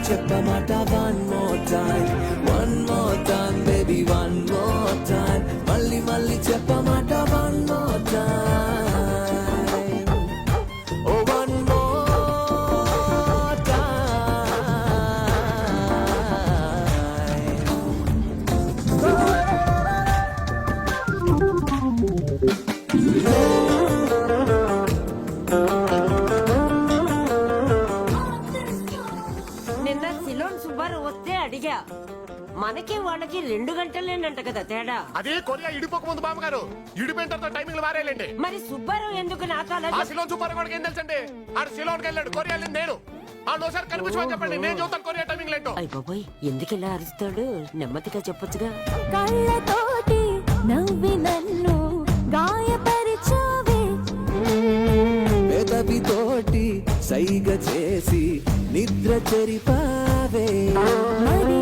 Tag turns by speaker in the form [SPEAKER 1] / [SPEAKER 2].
[SPEAKER 1] చెప్పమాట one more time baby one more time మళ్ళీ మళ్ళీ చెప్పమాట one more time oh one more time
[SPEAKER 2] నిన్న Ceylon Subbarao వస్తే అడిగా మనకి వాళ్ళకి 2 గంటలేనంట కదా తేడా.
[SPEAKER 3] అదే కొరియా ఇడిపోక ముందు బామ్మగారు ఇడిపోయిన తర్వాత టైమింగ్ మారేలేండి.
[SPEAKER 2] మరి సుబ్బారావు ఎందుకు నాకు అలా
[SPEAKER 3] ఆ సిలోన్ సుబ్బారావు కూడా ఏం తెలుసండి, ఆడు సిలోన్కి వెళ్ళాడు, కొరియా వెళ్ళింది నేను. ఆడోసారి కనిపించమని చెప్పండి, నేను చూస్తాను కొరియా టైమింగ్ లేంటో.
[SPEAKER 2] అయ్య బాబోయ్, ఎందుకు ఇలా అరుస్తాడు? నెమ్మదిగా చెప్పొచ్చుగా.
[SPEAKER 4] కళ్ళతోటి నవ్వి నన్ను గాయపరిచావే,
[SPEAKER 1] పెదవితోటి సైగ చేసి నిద్ర చెరిపావే.
[SPEAKER 4] మరి